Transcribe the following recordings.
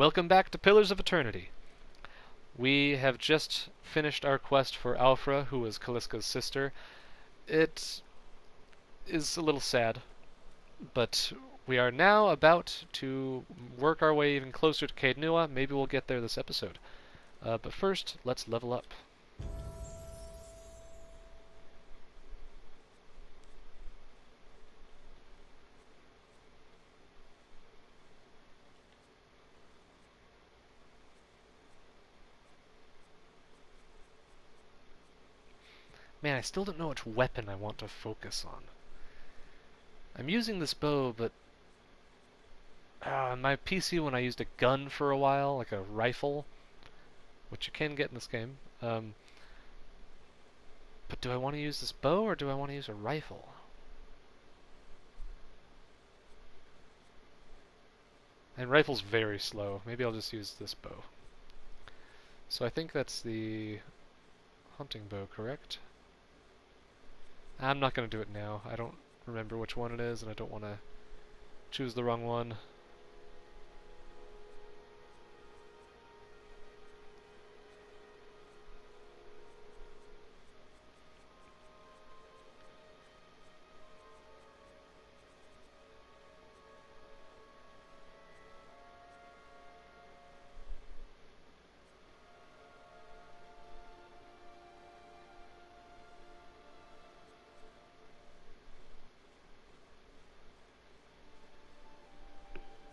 Welcome back to Pillars of Eternity. We have just finished our quest for Alfra, who was Kolsc's sister. It is a little sad, but we are now about to work our way even closer to Caed Nua. Maybe we'll get there this episode. But first, let's level up. Man, I still don't know which weapon I want to focus on. I'm using this bow, but on my PC when I used a gun for a while, like a rifle, which you can get in this game. But do I want to use this bow or do I want to use a rifle? And rifle's very slow. Maybe I'll just use this bow. So I think that's the hunting bow, correct? I'm not going to do it now. I don't remember which one it is, and I don't want to choose the wrong one.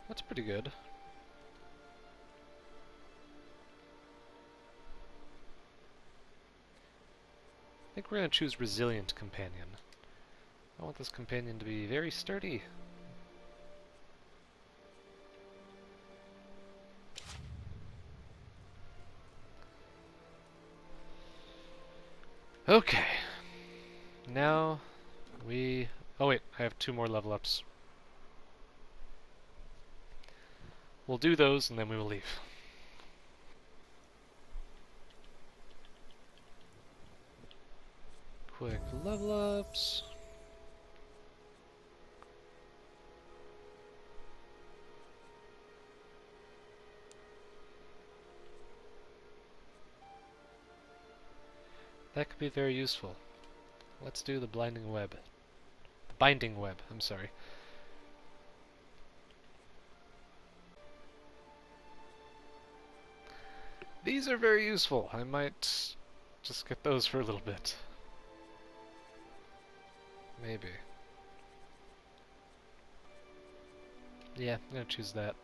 That's pretty good. I think we're going to choose Resilient Companion. I want this companion to be very sturdy. Okay. Now we... Oh wait, I have 2 more level ups. We'll do those and then we will leave. Quick level ups. That could be very useful. Let's do the blinding web. The binding web, I'm sorry. These are very useful. I might just get those for a little bit. Maybe. Yeah, I'm gonna choose that.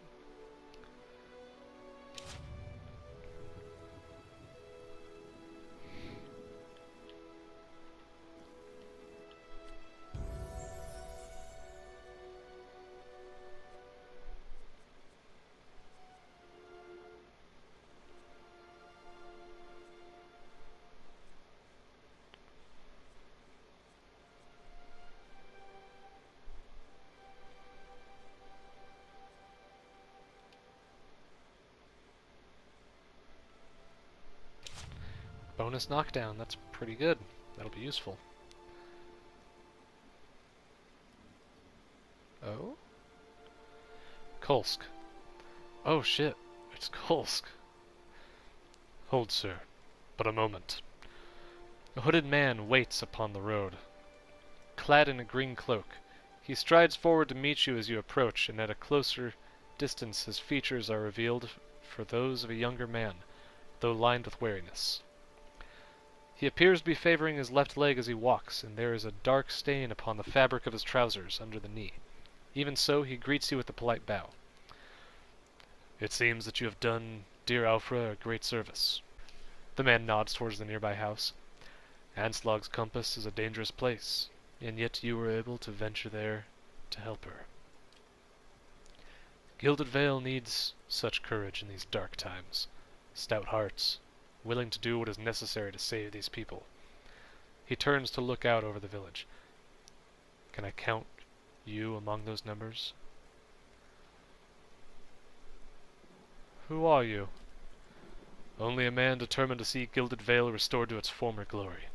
Bonus knockdown, that's pretty good. That'll be useful. Oh? Kolsc. Oh shit, it's Kolsc. Hold, sir, but a moment. A hooded man waits upon the road. Clad in a green cloak, he strides forward to meet you as you approach, and at a closer distance his features are revealed for those of a younger man, though lined with wariness. He appears to be favoring his left leg as he walks, and there is a dark stain upon the fabric of his trousers under the knee. Even so, he greets you with a polite bow. It seems that you have done dear Alfra a great service. The man nods towards the nearby house. Anslag's compass is a dangerous place, and yet you were able to venture there to help her. Gilded Vale needs such courage in these dark times. Stout hearts, willing to do what is necessary to save these people. He turns to look out over the village. Can I count you among those numbers? Who are you? Only a man determined to see Gilded Vale restored to its former glory.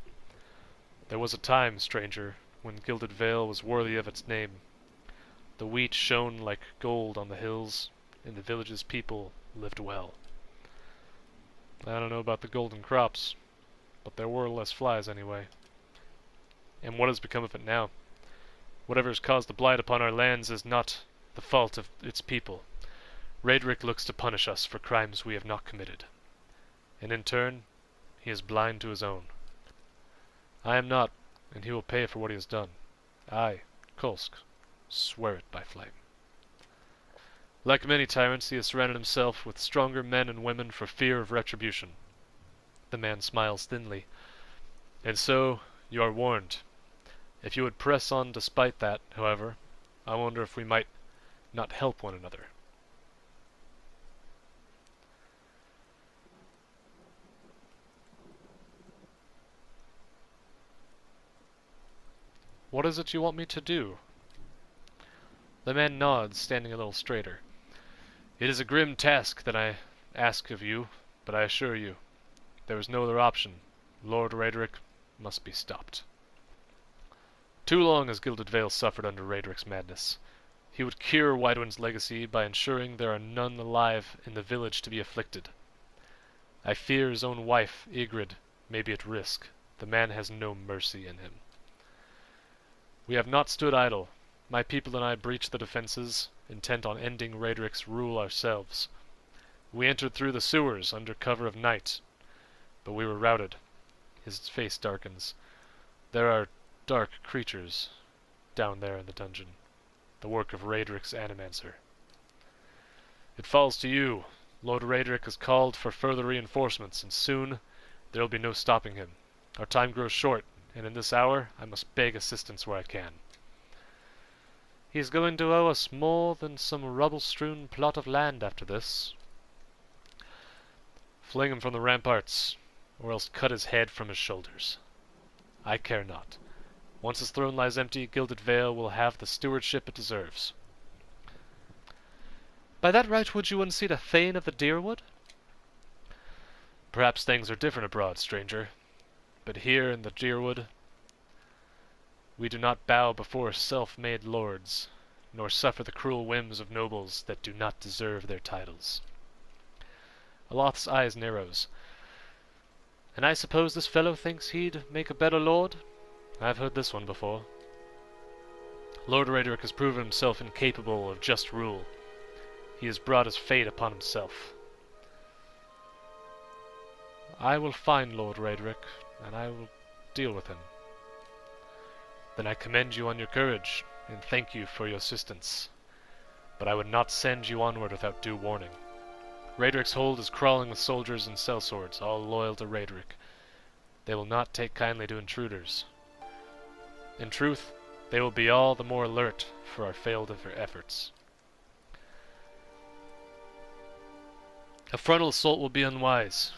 There was a time, stranger, when Gilded Vale was worthy of its name. The wheat shone like gold on the hills, and the village's people lived well. I don't know about the golden crops, but there were less flies anyway. And what has become of it now? Whatever has caused the blight upon our lands is not the fault of its people. Raedric looks to punish us for crimes we have not committed. And in turn, he is blind to his own. I am not, and he will pay for what he has done. I, Kolsc, swear it by flame. Like many tyrants, he has surrounded himself with stronger men and women for fear of retribution. The man smiles thinly. And so, you are warned. If you would press on despite that, however, I wonder if we might not help one another. What is it you want me to do? The man nods, standing a little straighter. It is a grim task that I ask of you, but I assure you, there is no other option. Lord Raedric must be stopped. Too long has Gilded Vale suffered under Raedric's madness. He would cure Whitewind's legacy by ensuring there are none alive in the village to be afflicted. I fear his own wife, Ygritte, may be at risk. The man has no mercy in him. We have not stood idle. My people and I breached the defenses, intent on ending Raedric's rule ourselves. We entered through the sewers under cover of night, but we were routed. His face darkens. There are dark creatures down there in the dungeon, the work of Raedric's animancer. It falls to you. Lord Raedric has called for further reinforcements, and soon there will be no stopping him. Our time grows short, and in this hour I must beg assistance where I can. He is going to owe us more than some rubble-strewn plot of land after this. Fling him from the ramparts, or else cut his head from his shoulders. I care not. Once his throne lies empty, Gilded Vale will have the stewardship it deserves. By that right would you unseat a Thane of the Deerwood? Perhaps things are different abroad, stranger. But here in the Deerwood, we do not bow before self-made lords, nor suffer the cruel whims of nobles that do not deserve their titles. Aloth's eyes narrows. And I suppose this fellow thinks he'd make a better lord? I've heard this one before. Lord Raedric has proven himself incapable of just rule. He has brought his fate upon himself. I will find Lord Raedric, and I will deal with him. Then I commend you on your courage, and thank you for your assistance. But I would not send you onward without due warning. Raedric's hold is crawling with soldiers and sellswords, all loyal to Raedric. They will not take kindly to intruders. In truth, they will be all the more alert for our failed efforts. A frontal assault will be unwise.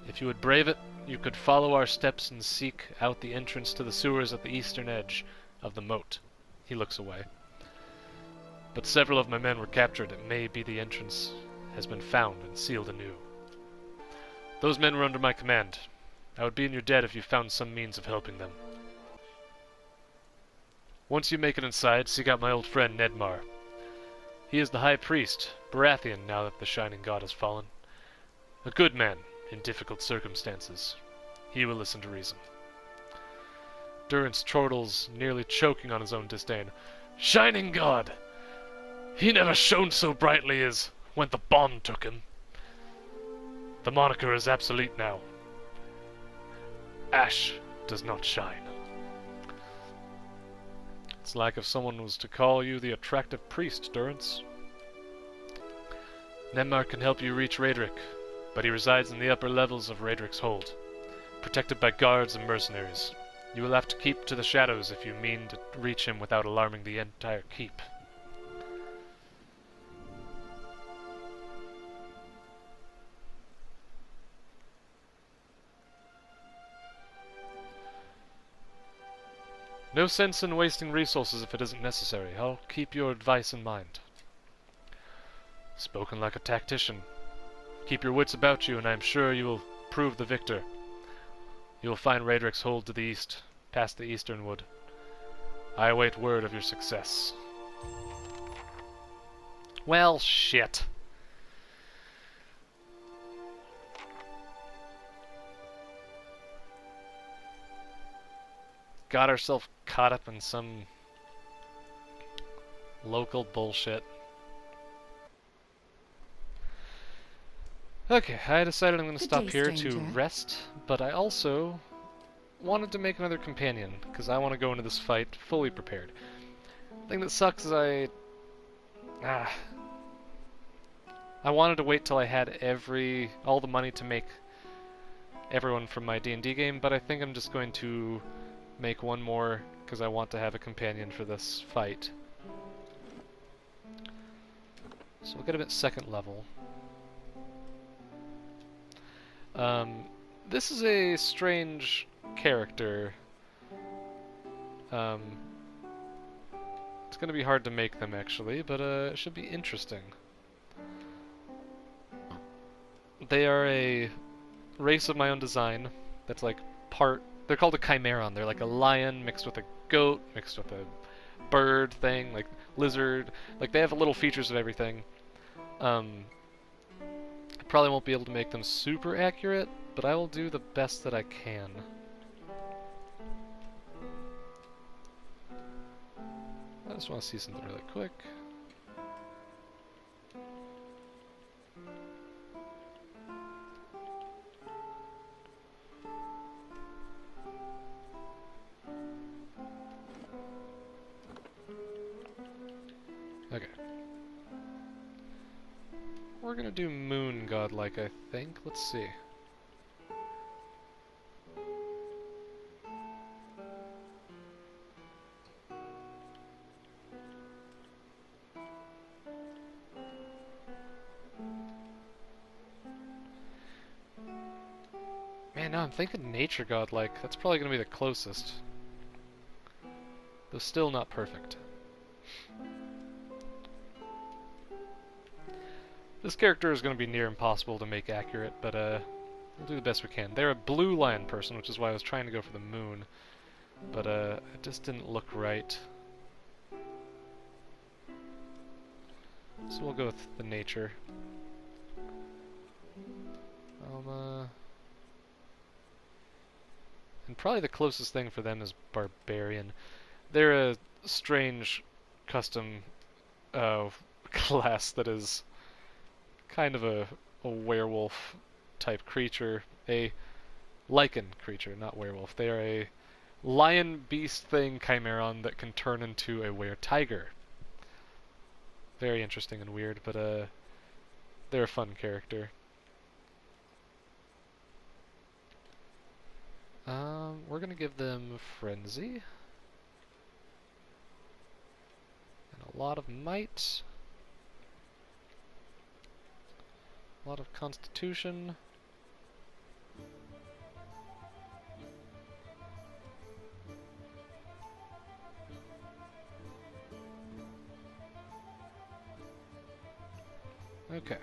If you would brave it, you could follow our steps and seek out the entrance to the sewers at the eastern edge of the moat. He looks away. But several of my men were captured. It may be the entrance has been found and sealed anew. Those men were under my command. I would be in your debt if you found some means of helping them. Once you make it inside, seek out my old friend Nedmar. He is the High Priest, Baratheon, now that the Shining God has fallen. A good man in difficult circumstances. He will listen to reason. Durrance chortles, nearly choking on his own disdain. Shining God! He never shone so brightly as when the bond took him. The moniker is obsolete now. Ash does not shine. It's like if someone was to call you the attractive priest, Durrance. Nedmar can help you reach Raedric, but he resides in the upper levels of Raedric's hold, protected by guards and mercenaries. You will have to keep to the shadows if you mean to reach him without alarming the entire keep. No sense in wasting resources if it isn't necessary. I'll keep your advice in mind. Spoken like a tactician. Keep your wits about you, and I am sure you will prove the victor. You will find Raedric's hold to the east, past the eastern wood. I await word of your success. Well, shit. got ourselves caught up in some local bullshit. Okay, I decided I'm going to stop here to rest, but I also wanted to make another companion, because I want to go into this fight fully prepared. The thing that sucks is I wanted to wait till I had all the money to make everyone from my D&D game, but I think I'm just going to make one more, because I want to have a companion for this fight. So we'll get him at 2nd level. This is a strange character. It's going to be hard to make them, actually, but it should be interesting. They are a race of my own design that's like they're called a chimeron. They're like a lion mixed with a goat, mixed with a bird thing, like lizard. Like, they have little features of everything. I probably won't be able to make them super accurate, but I will do the best that I can. I just want to see something really quick. Okay. We're gonna do moon godlike, I think. Let's see. Man, now I'm thinking nature godlike. That's probably gonna be the closest. Though still not perfect. This character is going to be near impossible to make accurate, but we'll do the best we can. They're a blue lion person, which is why I was trying to go for the moon, but it just didn't look right. So we'll go with the nature. And probably the closest thing for them is barbarian. They're a strange custom class that is kind of a werewolf type creature, a lichen creature, not werewolf. They are a lion beast thing chimeron that can turn into a were-tiger. Very interesting and weird, but they're a fun character. We're gonna give them frenzy and a lot of might. A lot of constitution. Okay.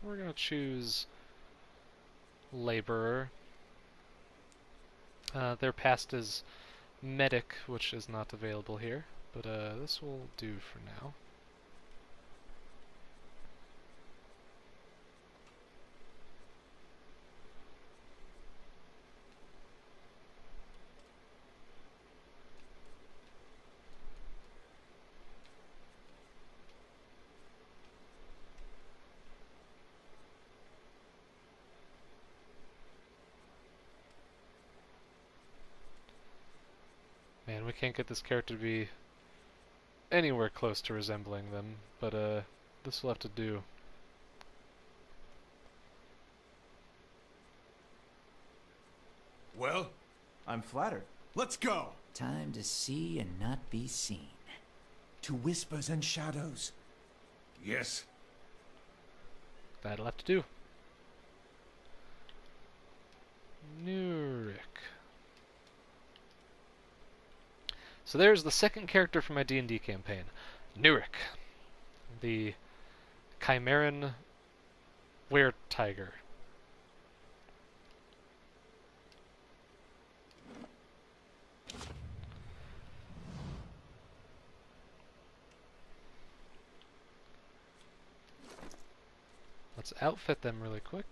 We're gonna choose laborer. Their past is medic, which is not available here, but this will do for now. Man, we can't get this character to be anywhere close to resembling them, but this will have to do. Well? I'm flattered. Let's go! Time to see and not be seen. To whispers and shadows. Yes. That'll have to do. Nurik. So there's the second character from my D&D campaign, Nurik, the Chimeran were-tiger. Let's outfit them really quick.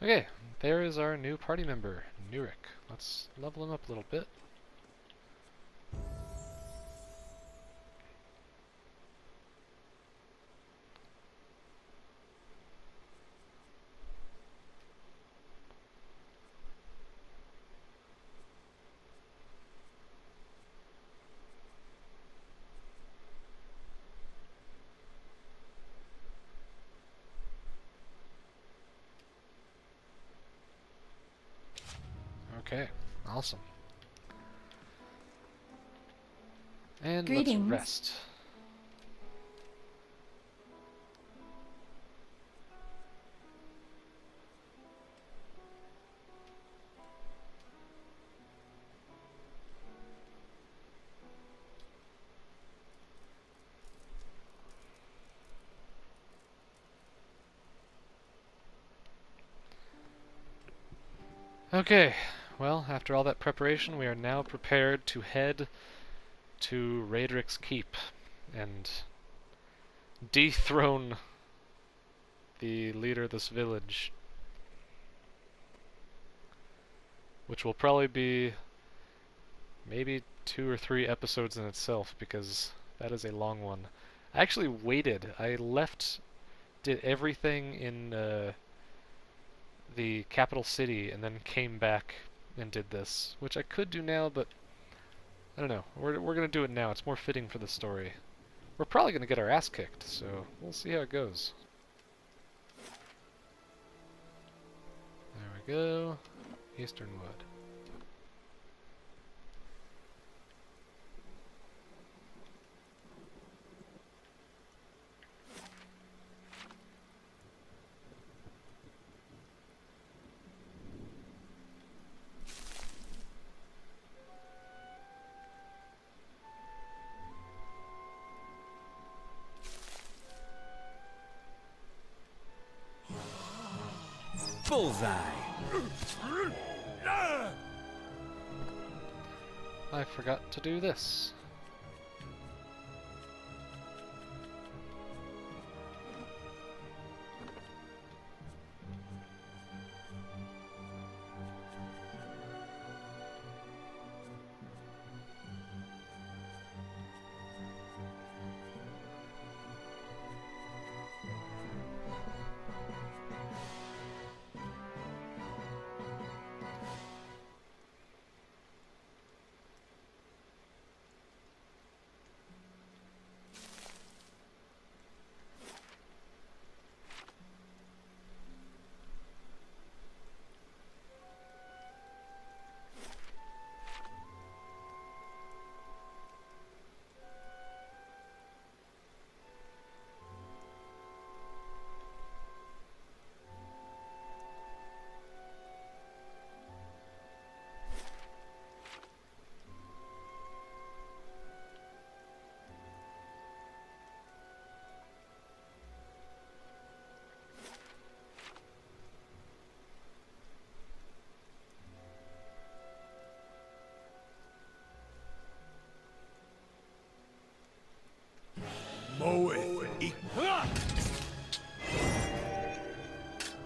Okay, there is our new party member, Nurik. Let's level him up a little bit. Okay, awesome. And Greetings. let's rest. Okay, well, after all that preparation, we are now prepared to head to Raedric's Keep and dethrone the leader of this village. Which will probably be maybe 2 or 3 episodes in itself, because that is a long one. I actually waited. I did everything in the capital city, and then came back and did this, which I could do now, but I don't know. We're gonna do it now. It's more fitting for the story. We're probably gonna get our ass kicked, so we'll see how it goes. There we go. Eastern Wood. Bullseye. I forgot to do this.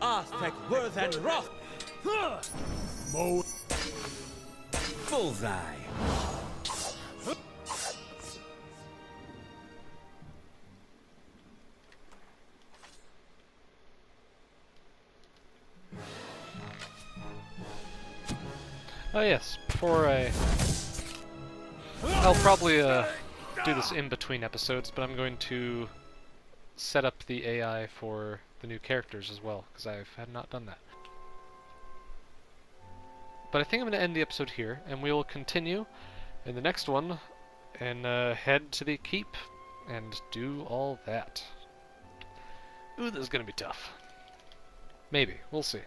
Aztec worth and wrath. Bullseye. Oh yes, before I'll probably do this in between episodes, but I'm going to set up the AI for the new characters as well, because I have not done that. But I think I'm going to end the episode here, and we will continue in the next one and head to the keep and do all that. Ooh, this is going to be tough. Maybe. We'll see.